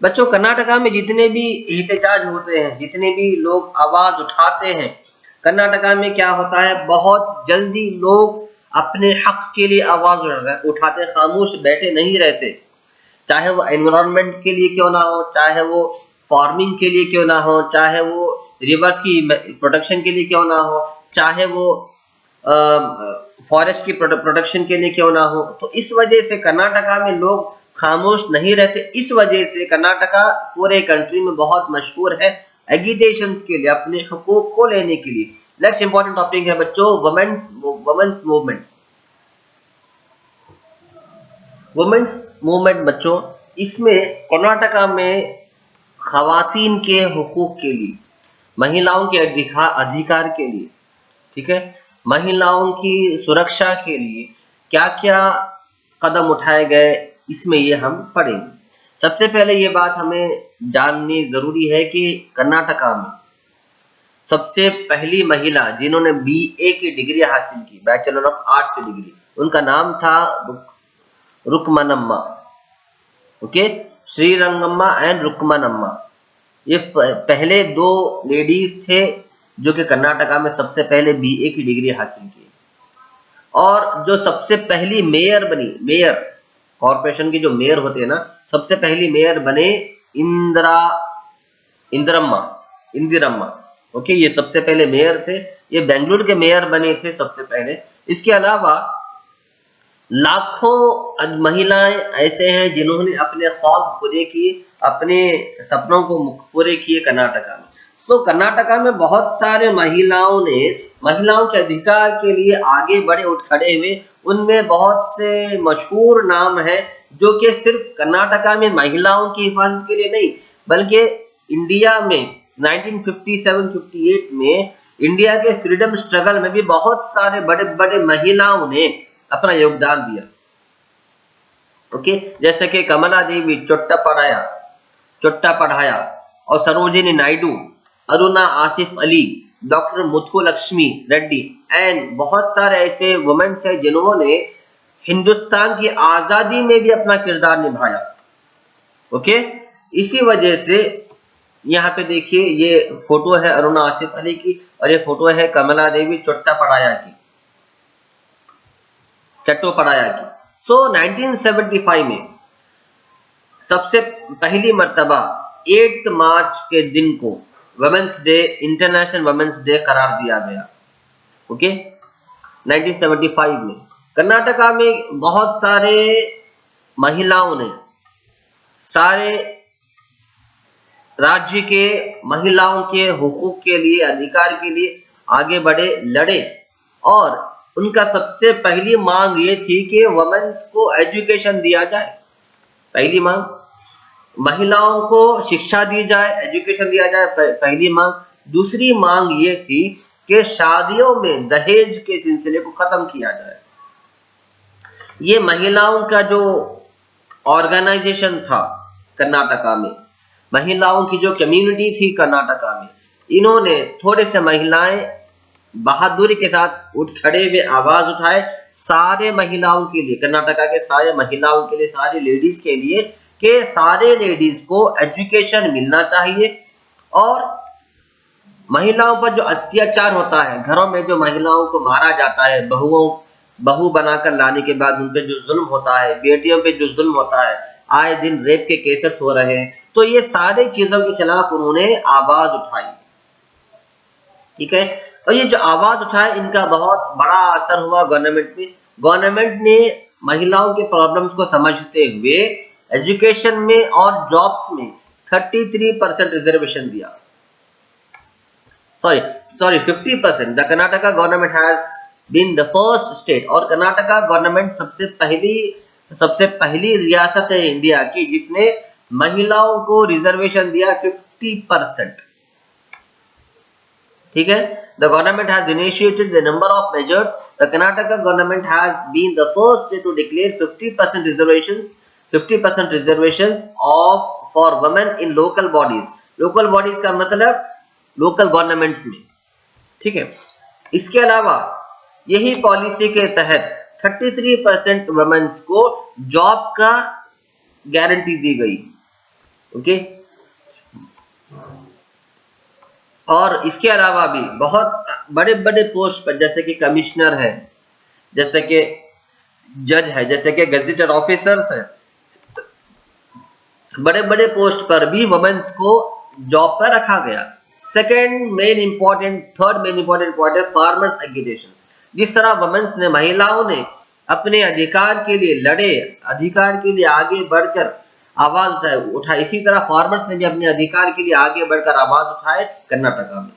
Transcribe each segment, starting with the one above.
बच्चों कर्नाटका में जितने भी एहतजाज होते हैं, जितने भी लोग आवाज उठाते हैं, कर्नाटका में क्या होता है, बहुत जल्दी लोग अपने हक के लिए आवाज उठाते हैं, खामोश बैठे नहीं रहते। चाहे वो एनवायरनमेंट के लिए क्यों ना हो, चाहे वो फार्मिंग के लिए क्यों ना हो, चाहे वो रिवर्स की प्रोटेक्शन के लिए क्यों ना हो, चाहे वो फॉरेस्ट की प्रोटेक्शन के लिए क्यों ना हो। तो इस वजह से कर्नाटका में लोग खामोश नहीं रहते। इस वजह से कर्नाटका पूरे कंट्री में बहुत मशहूर है एगिटेशन के लिए, अपने हुकूक को लेने के लिए। नेक्स्ट इंपॉर्टेंट टॉपिक है बच्चों वुमेन्स मूवमेंट्स। वुमेन्स मूवमेंट बच्चों, इसमें कर्नाटका में खवातीन के हुकूक के लिए, महिलाओं के अधिकार के लिए, ठीक है, महिलाओं की सुरक्षा के लिए क्या क्या कदम उठाए गए, इसमें ये हम पढ़ेंगे। सबसे पहले ये बात हमें जाननी जरूरी है कि कर्नाटका में सबसे पहली महिला जिन्होंने बीए की डिग्री हासिल की, बैचलर ऑफ आर्ट्स की डिग्री, उनका नाम था रुक्मनम्मा। Okay, श्रीरंगम्मा and रुक्मनम्मा। ये पहले दो लेडीज थे जो कि कर्नाटका में सबसे पहले बीए की डिग्री हासिल की। और जो सबसे पहली मेयर बनी, मेयर कॉर्पोरेशन की जो मेयर होते हैं ना, सबसे पहली मेयर बने इंदिरम्मा। इंदिरम्मा, ओके, ये सबसे पहले मेयर थे। ये बेंगलुरु के मेयर बने थे सबसे पहले। इसके अलावा लाखों महिलाएं ऐसे हैं जिन्होंने अपने ख्वाब पूरे किए, अपने सपनों को पूरे किए कर्नाटका में। तो कर्नाटका में बहुत सारे महिलाओं ने महिलाओं के अधिकार के लिए आगे बढ़े, उठ खड़े हुए। उनमें बहुत से मशहूर नाम हैं जो कि सिर्फ कर्नाटका में महिलाओं की हिफाजत के लिए नहीं, बल्कि इंडिया में 1957-58 में इंडिया के फ्रीडम स्ट्रगल में भी बहुत सारे बड़े बड़े महिलाओं ने अपना योगदान दिया। ओके, जैसे कि कमला देवी चोट्टापढ़ाया और सरोजिनी नायडू, अरुणा आसिफ अली, डॉक्टर मुथुलक्ष्मी रेड्डी एंड बहुत सारे ऐसे वुमेन्स हैं जिन्होंने हिंदुस्तान की आजादी में भी अपना किरदार निभाया। ओके, इसी वजह से यहाँ पे देखिए, ये फोटो है अरुणा आसिफ अली की और ये फोटो है कमला देवी चट्टोपाध्याय की। सो 1975 में सबसे पहली मर्तबा 8 मार्च के दिन को women's day, international women's day करार दिया गया। ओके, 1975 में कर्नाटका में बहुत सारे महिलाओं ने सारे राज्य के महिलाओं के हुकूक के लिए, अधिकार के लिए आगे बढ़े, लड़े। और उनका सबसे पहली मांग ये थी कि वुमेन्स को एजुकेशन दिया जाए। पहली मांग, महिलाओं को शिक्षा दी जाए, एजुकेशन दिया जाए, पहली मांग। दूसरी मांग ये थी कि शादियों में दहेज के सिलसिले को खत्म किया जाए। ये महिलाओं का जो ऑर्गेनाइजेशन था कर्नाटका में, महिलाओं की जो कम्युनिटी थी कर्नाटका में, इन्होंने थोड़े से महिलाएं बहादुरी के साथ उठ खड़े हुए आवाज उठाए सारे महिलाओं के लिए, कर्नाटका के सारे महिलाओं के लिए, सारी लेडीज के लिए, कि सारे लेडीज को एजुकेशन मिलना चाहिए। और महिलाओं पर जो अत्याचार होता है, घरों में जो महिलाओं को मारा जाता है, बहू बनाकर लाने के बाद उन पे जो जुल्म होता है, बेटियों पे जो जुल्म होता है, आए दिन रेप के केसेस हो रहे हैं, तो ये सारी चीजों के खिलाफ उन्होंने आवाज उठाई। ठीक है, और ये जो आवाज उठाए, इनका बहुत बड़ा असर हुआ गवर्नमेंट में। गवर्नमेंट ने महिलाओं के प्रॉब्लम्स को समझते हुए एजुकेशन में और जॉब्स में 33% रिजर्वेशन दिया। sorry 50%। The Karnataka government has been the first state, और कर्नाटका गवर्नमेंट सबसे पहली रियासत है इंडिया की जिसने महिलाओं को रिजर्वेशन दिया 50%। ठीक है, the government has initiated the number of measures. The Karnataka government has been the first state to declare 50% reservations of for women in local bodies. Local bodies का मतलब local governments में। ठीक है, इसके अलावा यही पॉलिसी के तहत 33% वुमेन्स को जॉब का गारंटी दी गई। ओके। और इसके अलावा भी बहुत बड़े बड़े पोस्ट पर, जैसे कि कमिश्नर है, जैसे कि जज है, जैसे कि गजेटेड ऑफिसर्स है, बड़े बड़े पोस्ट पर भी वुमेन्स को जॉब पर रखा गया। थर्ड मेन इंपॉर्टेंट पॉइंट है फार्मर्स एजुकेशन। जिस तरह वुमेन्स ने, महिलाओं ने अपने अधिकार के लिए लड़े, अधिकार के लिए आगे बढ़कर आवाज उठाए, इसी तरह फार्मर्स ने भी अपने अधिकार के लिए आगे बढ़कर आवाज उठाए कर्नाटका में।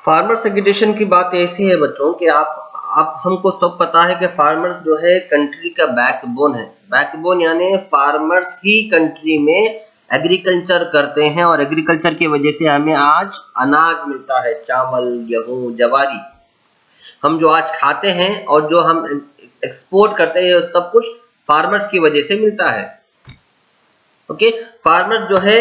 फार्मर्स एजुकेशन की बात ऐसी है बच्चों कि आप हमको सब पता है कि फार्मर्स जो है कंट्री का बैकबोन है। बैकबोन यानी फार्मर्स ही कंट्री में एग्रीकल्चर करते हैं, और एग्रीकल्चर की वजह से हमें आज अनाज मिलता है, चावल, गेहूं, जवारी। हम जो आज खाते हैं और जो हम एक्सपोर्ट करते हैं, सब कुछ फार्मर्स की वजह से मिलता है। ओके, फार्मर्स जो है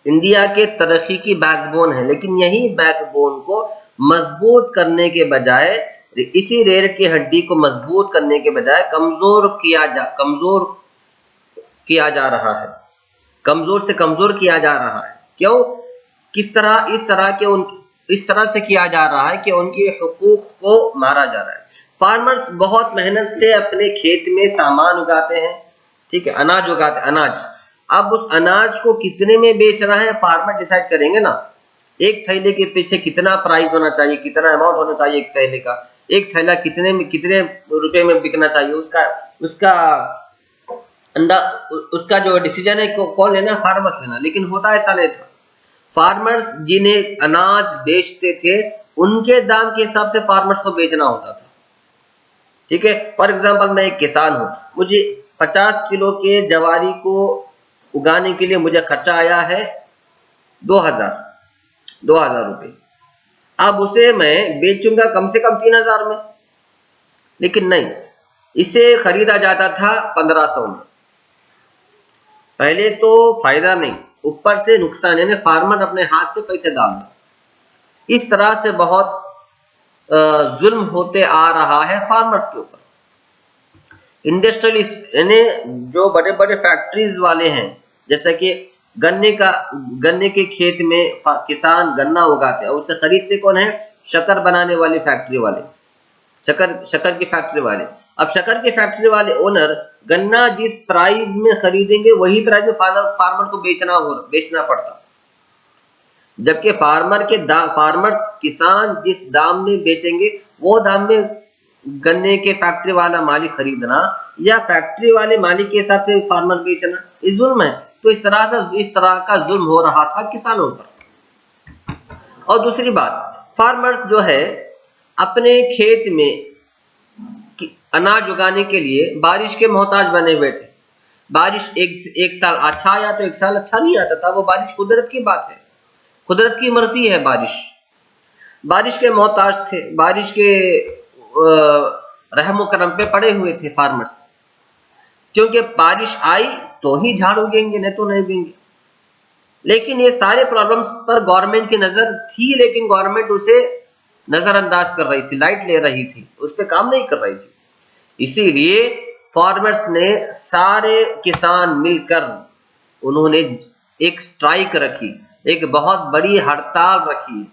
इंडिया के तरक्की की बैकबोन है, लेकिन यही बैकबोन को मजबूत करने के बजाय, इसी रीढ़ की हड्डी को मजबूत करने के बजाय कमजोर किया जा रहा है, कमजोर से कमजोर किया जा रहा है। क्यों? किस तरह? इस तरह से किया जा रहा है कि उनके हुकूक को मारा जा रहा है। फार्मर्स बहुत मेहनत से अपने खेत में सामान उगाते हैं, ठीक है, अनाज उगाते हैं, अनाज। अब उस अनाज को कितने में बेचना है फार्मर डिसाइड करेंगे ना। एक थैले के पीछे कितना प्राइस होना चाहिए, कितना अमाउंट होना चाहिए एक थैले का, एक थैला कितने रुपए में बिकना चाहिए, उसका उसका जो डिसीजन है कौन लेना? फार्मर्स लेना। लेकिन होता ऐसा नहीं था। फार्मर्स जिन्हें अनाज बेचते थे, उनके दाम के हिसाब से फार्मर्स को बेचना होता था, ठीक है। फॉर एग्जांपल, मैं एक किसान हूं, मुझे 50 किलो के जवारी को उगाने के लिए मुझे खर्चा आया है 2000 रुपए। अब उसे मैं बेचूंगा कम से कम 3000 में, लेकिन नहीं, इसे खरीदा जाता था 1500 में। पहले तो फायदा नहीं, ऊपर से नुकसान, यानी फार्मर अपने हाथ से पैसे डाल दे। इस तरह से बहुत जुल्म होते आ रहा है फार्मर्स के ऊपर। इंडस्ट्रियलिस्ट यानी जो बड़े बड़े फैक्ट्रीज वाले हैं, जैसे कि गन्ने के खेत में किसान गन्ना उगाते हैं, उसे खरीदते कौन है? शक्कर बनाने वाली फैक्ट्री वाले, शक्कर की फैक्ट्री वाले। अब शक्कर की फैक्ट्री वाले ओनर गन्ना जिस प्राइस में खरीदेंगे, वही प्राइस में फार्मर को बेचना पड़ता। जबकि फार्मर्स किसान जिस दाम में बेचेंगे, वो दाम में गन्ने के फैक्ट्री वाला मालिक खरीदना, या फैक्ट्री वाले मालिक के हिसाब से फार्मर बेचना, ये जुल्म है। तो इस तरह का जुल्म हो रहा था किसानों पर। और दूसरी बात, फार्मर्स जो है अपने खेत में अनाज उगाने के लिए बारिश के मोहताज बने हुए थे। बारिश एक साल अच्छा आया तो एक साल अच्छा नहीं आता था, वो बारिश कुदरत की बात है, कुदरत की मर्जी है। बारिश के मोहताज थे, बारिश के रहमो करम पे पड़े हुए थे फार्मर्स, क्योंकि बारिश आई तो ही झाड़ उगेंगे, नहीं तो नहीं उगेंगे। लेकिन ये सारे प्रॉब्लम्स पर गवर्नमेंट की नजर थी, लेकिन गवर्नमेंट उसे नजरअंदाज कर रही थी, लाइट ले रही थी, उस पर काम नहीं कर रही थी। इसीलिए फार्मर्स ने, सारे किसान मिलकर उन्होंने एक स्ट्राइक रखी, एक बहुत बड़ी हड़ताल रखी,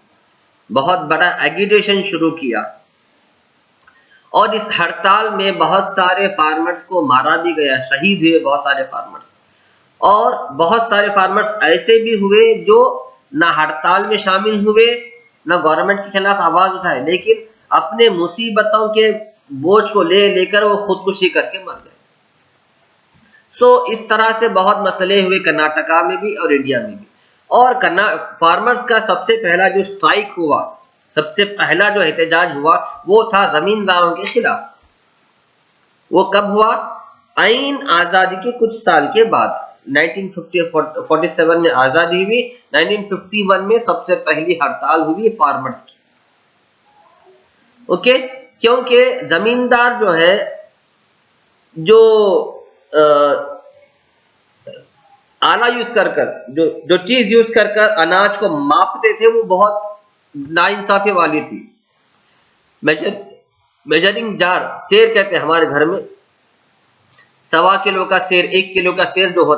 बहुत बड़ा एगिटेशन शुरू किया। और इस हड़ताल में बहुत सारे फार्मर्स को मारा भी गया, शहीद हुए बहुत सारे फार्मर्स। और बहुत सारे फार्मर्स ऐसे भी हुए जो ना हड़ताल में शामिल हुए, ना गवर्नमेंट के खिलाफ आवाज उठाए, लेकिन अपने मुसीबतों के बोझ को लेकर वो खुदकुशी करके मर गए। इस तरह से बहुत मसले हुए कर्नाटका में भी और इंडिया में भी। और फार्मर्स का सबसे पहला जो स्ट्राइक हुआ, सबसे पहला जो एहतजाज हुआ, वो था जमींदारों के खिलाफ। वो कब हुआ? आईन आजादी के कुछ साल के बाद, 1947 में आजादी हुई, 1951 में सबसे पहली हड़ताल हुई फार्मर्स की। ओके, क्योंकि जमींदार जो है, जो आला यूज कर जो चीज यूज कर अनाज को मापते थे, वो बहुत नाइंसाफी वाली थी। मेजरिंग जार, सेर कहते हैं हमारे घर में, 1.25 किलो का सेर, 1 किलो का सेर जो होता